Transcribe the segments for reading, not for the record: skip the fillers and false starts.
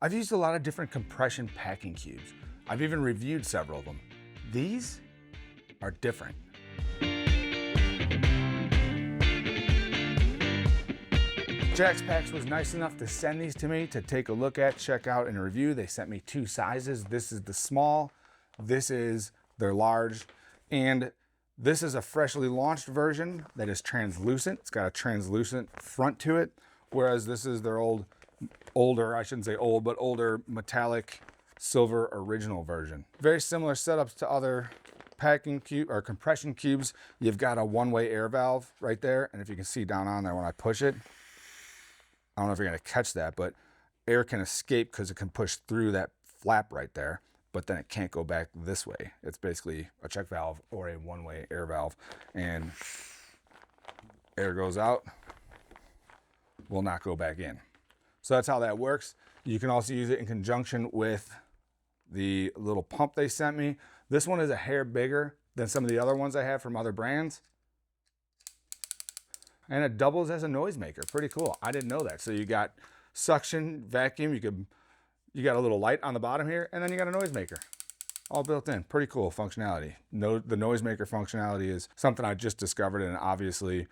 I've used a lot of different compression packing cubes. I've even reviewed several of them. These are different. Jaspacks was nice enough to send these to me to take a look at, check out, and review. They sent me two sizes. This is the small, this is their large, and this is a freshly launched version that is translucent. It's got a translucent front to it, whereas this is their older, I shouldn't say old, but older metallic silver original version. Very similar setups to other packing cube or compression cubes. You've got a one-way air valve right there, and if you can see down on there when I push it, I don't know if you're gonna catch that, but air can escape because it can push through that flap right there, but then it can't go back this way. It's basically a check valve or a one-way air valve, and air goes out, will not go back in. So that's how that works. You can also use it in conjunction with the little pump they sent me. This one is a hair bigger than some of the other ones I have from other brands. And it doubles as a noisemaker. Pretty cool. I didn't know that. So you got suction, vacuum, you got a little light on the bottom here, and then you got a noisemaker. All built in. Pretty cool functionality. The noisemaker functionality is something I just discovered, and obviously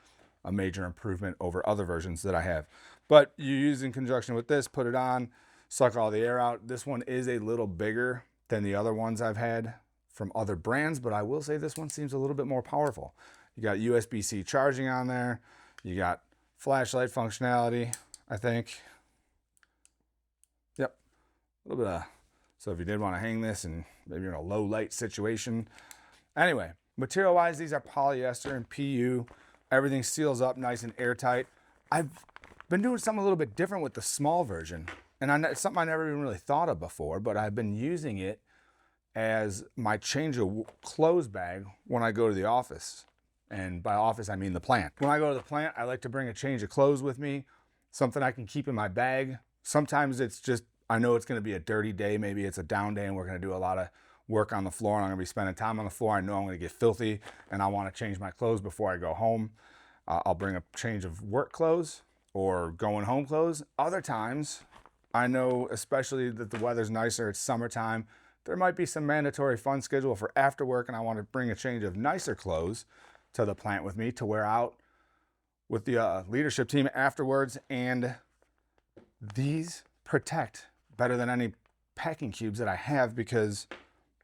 a major improvement over other versions that I have. But you use in conjunction with this, put it on, suck all the air out. This one is a little bigger than the other ones I've had from other brands, but I will say this one seems a little bit more powerful. You got USB-C charging on there. You got flashlight functionality, I think. Yep, a little bit of, so if you did want to hang this and maybe you're in a low light situation. Anyway, material wise, these are polyester and PU. Everything seals up nice and airtight. I've been doing something a little bit different with the small version, and it's something I never even really thought of before, but I've been using it as my change of clothes bag when I go to the office. And by office, I mean the plant. When I go to the plant, I like to bring a change of clothes with me, something I can keep in my bag. Sometimes it's just, I know it's gonna be a dirty day. Maybe it's a down day and we're gonna do a lot of work on the floor and I'm gonna be spending time on the floor. I know I'm gonna get filthy and I wanna change my clothes before I go home. I'll bring a change of work clothes or going home clothes. Other times, I know, especially that the weather's nicer, it's summertime, there might be some mandatory fun schedule for after work and I wanna bring a change of nicer clothes to the plant with me to wear out with the leadership team afterwards. And these protect better than any packing cubes that I have because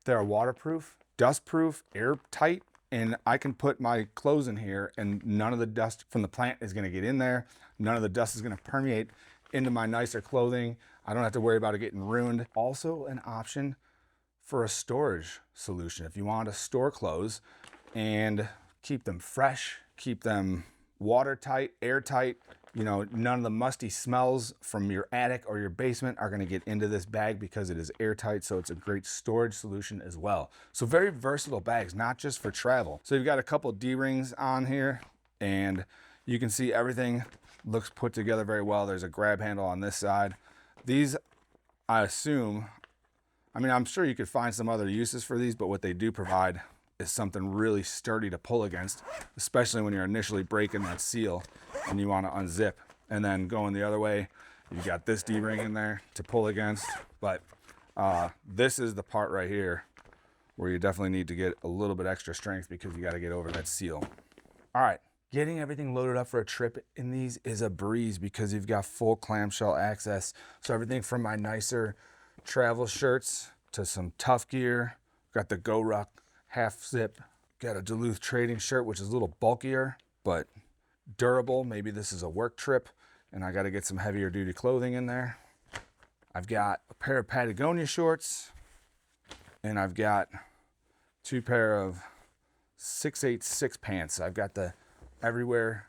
they're waterproof, dustproof, airtight, and I can put my clothes in here and none of the dust from the plant is gonna get in there. None of the dust is gonna permeate into my nicer clothing. I don't have to worry about it getting ruined. Also an option for a storage solution. If you want to store clothes and keep them fresh, keep them watertight, airtight, you know, none of the musty smells from your attic or your basement are gonna get into this bag because it is airtight, so it's a great storage solution as well. So very versatile bags, not just for travel. So you've got a couple D-rings on here and you can see everything looks put together very well. There's a grab handle on this side. These, I assume, I mean, I'm sure you could find some other uses for these, but what they do provide is something really sturdy to pull against, especially when you're initially breaking that seal and you want to unzip. And then going the other way, you've got this D-ring in there to pull against. But this is the part right here where you definitely need to get a little bit extra strength because you got to get over that seal. All right, getting everything loaded up for a trip in these is a breeze because you've got full clamshell access. So everything from my nicer travel shirts to some tough gear, got the GORUCK half zip, got a Duluth Trading shirt, which is a little bulkier, but durable. Maybe this is a work trip and I got to get some heavier duty clothing in there. I've got a pair of Patagonia shorts and I've got two pair of 686 pants. I've got the everywhere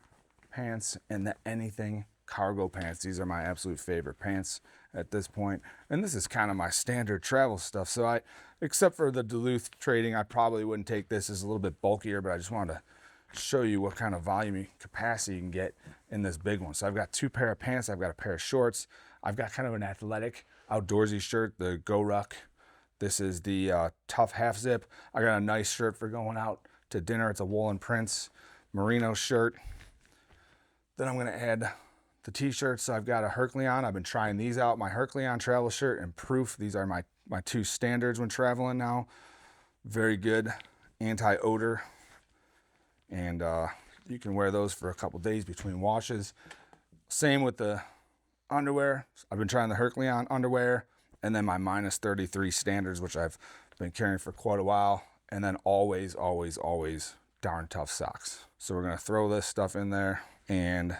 pants and the anything cargo pants. These are my absolute favorite pants at this point. And this is kind of my standard travel stuff. So except for the Duluth Trading, I probably wouldn't take this. It's a little bit bulkier, but I just wanted to show you what kind of volume capacity you can get in this big one. So I've got two pair of pants. I've got a pair of shorts. I've got kind of an athletic outdoorsy shirt, the GORUCK. This is the tough half zip. I got a nice shirt for going out to dinner. It's a woolen prints merino shirt. Then I'm gonna add the t-shirts. So I've got a Hercleon. I've been trying these out. My Hercleon travel shirt and Proof. These are my two standards when traveling now. Very good anti-odor. And you can wear those for a couple days between washes. Same with the underwear. I've been trying the Hercleon underwear, and then my -33 standards, which I've been carrying for quite a while. And then always, always, always darn tough socks. So we're gonna throw this stuff in there and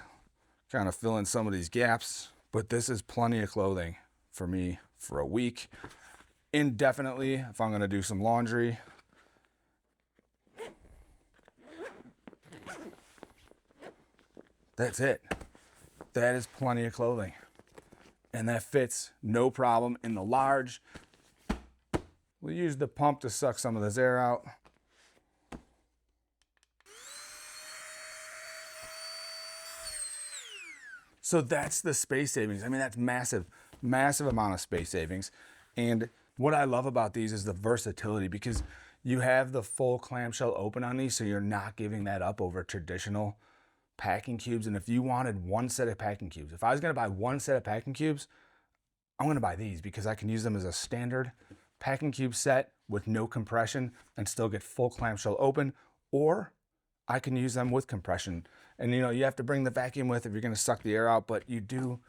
kind of fill in some of these gaps. But this is plenty of clothing for me for a week. Indefinitely, if I'm gonna do some laundry. That's it. That is plenty of clothing. And that fits no problem in the large. We'll use the pump to suck some of this air out. So that's the space savings. I mean, that's massive, massive amount of space savings. And what I love about these is the versatility, because you have the full clamshell open on these, so you're not giving that up over traditional packing cubes. And if you wanted one set of packing cubes, if I was gonna buy one set of packing cubes, I'm gonna buy these because I can use them as a standard packing cube set with no compression and still get full clamshell open, or I can use them with compression. And you know, you have to bring the vacuum with if you're gonna suck the air out, but you do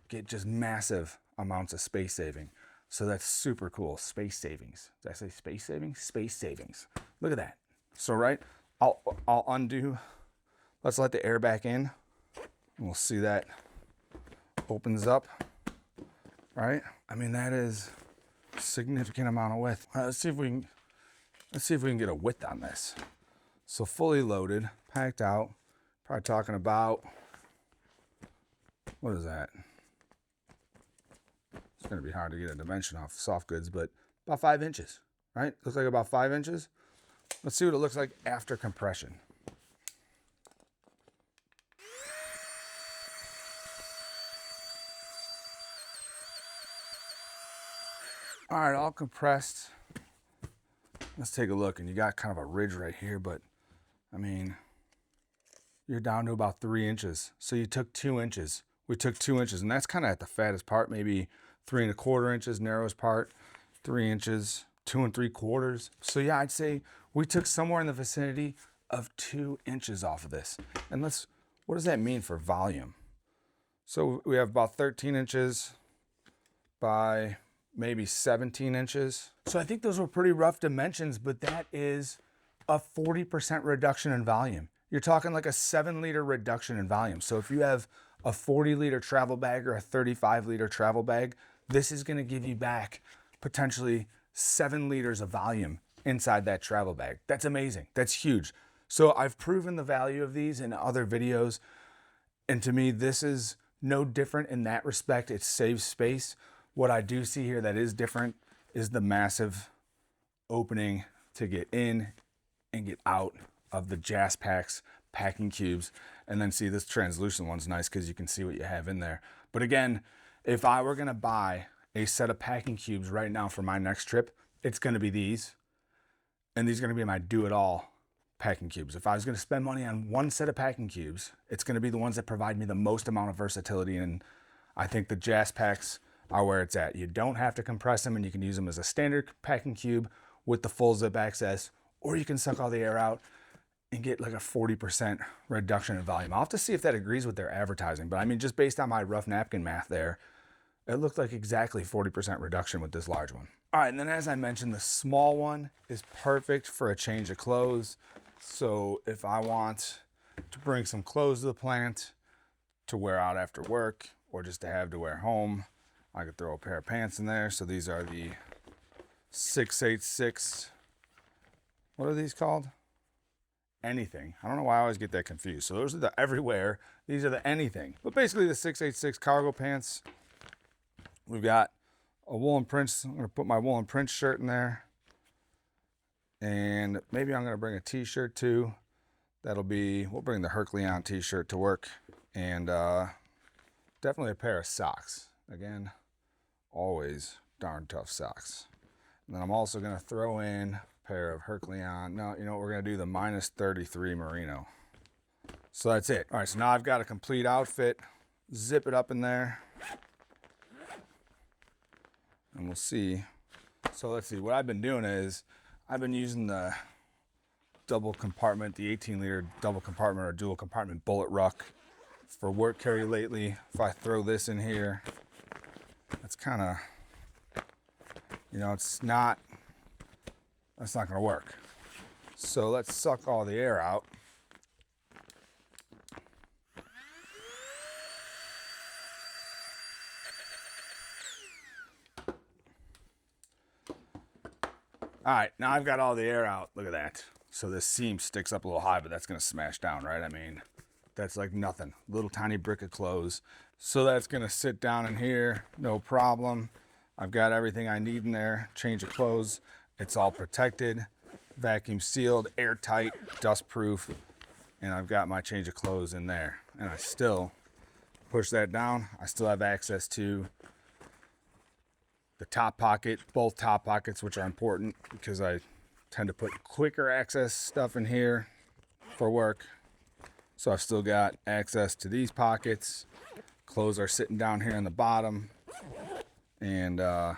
get just massive amounts of space saving. So that's super cool. Space savings. Did I say space savings? Space savings. Look at that. So right, I'll undo. Let's let the air back in. And we'll see that opens up. Right? I mean, that is a significant amount of width. All right, let's see if we can get a width on this. So fully loaded, packed out. Probably talking about, what is that? It's gonna be hard to get a dimension off soft goods, but about 5 inches, right? Looks like about 5 inches. Let's see what it looks like after compression. All right, all compressed. Let's take a look, and you got kind of a ridge right here, but I mean, you're down to about 3 inches. So you took 2 inches. We took 2 inches, and that's kind of at the fattest part, maybe 3 1/4 inches, narrowest part, 3 inches, 2 3/4. So yeah, I'd say we took somewhere in the vicinity of 2 inches off of this. And what does that mean for volume? So we have about 13 inches by maybe 17 inches. So I think those were pretty rough dimensions, but that is a 40% reduction in volume. You're talking like a 7-liter reduction in volume. So if you have a 40-liter travel bag or a 35-liter travel bag, this is gonna give you back potentially 7 liters of volume inside that travel bag. That's amazing, that's huge. So I've proven the value of these in other videos. And to me, this is no different in that respect. It saves space. What I do see here that is different is the massive opening to get in and get out of the Jaspacks packing cubes. And then see, this translucent one's nice because you can see what you have in there. But again, if I were gonna buy a set of packing cubes right now for my next trip, it's gonna be these. And these are gonna be my do-it-all packing cubes. If I was gonna spend money on one set of packing cubes, it's gonna be the ones that provide me the most amount of versatility. And I think the Jaspacks are where it's at. You don't have to compress them, and you can use them as a standard packing cube with the full zip access, or you can suck all the air out and get like a 40% reduction in volume. I'll have to see if that agrees with their advertising, but I mean, just based on my rough napkin math there, it looked like exactly 40% reduction with this large one. All right, and then as I mentioned, the small one is perfect for a change of clothes. So if I want to bring some clothes to the plant to wear out after work, or just to have to wear home, I could throw a pair of pants in there. So these are the 686, what are these called? Anything. I don't know why I always get that confused. So those are the everywhere. These are the anything. But basically the 686 cargo pants. We've got a woolen prints. I'm gonna put my woolen prints shirt in there. And maybe I'm gonna bring a t-shirt too. We'll bring the Hercleon t-shirt to work. And definitely a pair of socks. Again, always darn tough socks. And then I'm also gonna throw in a pair of Hercleon. No, you know what, we're gonna do the -33 merino. So that's it. All right, so now I've got a complete outfit. zip it up in there. And we'll see. So let's see, what I've been doing is I've been using the double compartment, the 18-liter double compartment or dual compartment bullet ruck for work carry lately. If I throw this in here, it's kind of, you know, that's not going to work. So let's suck all the air out. All right, now I've got all the air out. Look at that. So this seam sticks up a little high, but that's gonna smash down, right? I mean, that's like nothing. Little tiny brick of clothes. So that's gonna sit down in here, no problem. I've got everything I need in there. Change of clothes. It's all protected, vacuum sealed, airtight, dustproof, and I've got my change of clothes in there. And I still push that down. I still have access to the top pocket, both top pockets, which are important because I tend to put quicker access stuff in here for work. So I've still got access to these pockets. Clothes are sitting down here in the bottom. And I've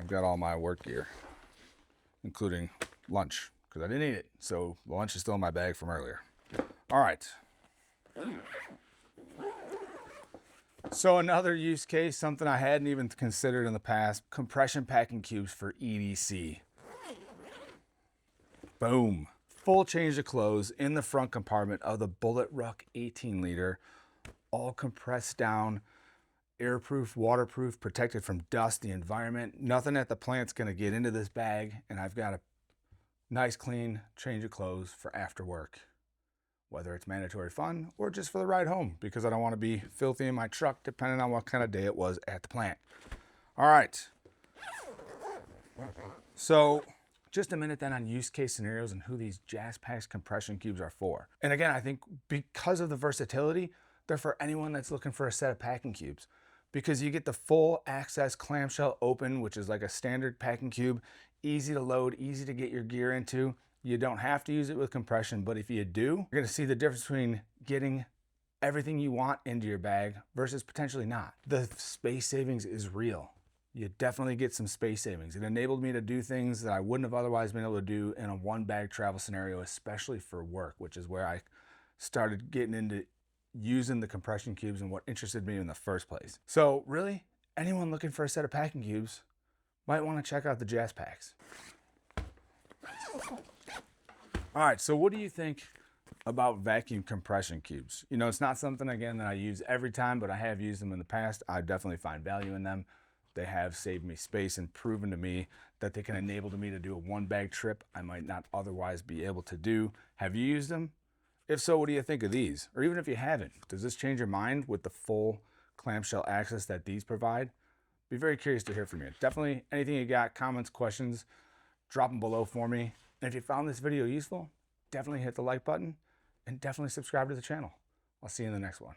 got all my work gear, including lunch, because I didn't eat it. So the lunch is still in my bag from earlier. All right. So another use case, something I hadn't even considered in the past, compression packing cubes for EDC. Boom. Full change of clothes in the front compartment of the Bullet Ruck 18-liter, all compressed down, airproof, waterproof, protected from dust, the environment. Nothing at the plant's gonna get into this bag, and I've got a nice clean change of clothes for after work. Whether it's mandatory fun or just for the ride home, because I don't want to be filthy in my truck depending on what kind of day it was at the plant. All right. So just a minute then on use case scenarios and who these Jaspacks compression cubes are for. And again, I think because of the versatility, they're for anyone that's looking for a set of packing cubes, because you get the full access clamshell open, which is like a standard packing cube, easy to load, easy to get your gear into. You don't have to use it with compression, but if you do, you're gonna see the difference between getting everything you want into your bag versus potentially not. The space savings is real. You definitely get some space savings. It enabled me to do things that I wouldn't have otherwise been able to do in a one bag travel scenario, especially for work, which is where I started getting into using the compression cubes and what interested me in the first place. So really, anyone looking for a set of packing cubes might wanna check out the Jaspacks. All right, so what do you think about vacuum compression cubes? You know, it's not something, again, that I use every time, but I have used them in the past. I definitely find value in them. They have saved me space and proven to me that they can enable me to do a one bag trip I might not otherwise be able to do. Have you used them? If so, what do you think of these? Or even if you haven't, does this change your mind with the full clamshell access that these provide? Be very curious to hear from you. Definitely anything you got, comments, questions, drop them below for me. And if you found this video useful, definitely hit the like button and definitely subscribe to the channel. I'll see you in the next one.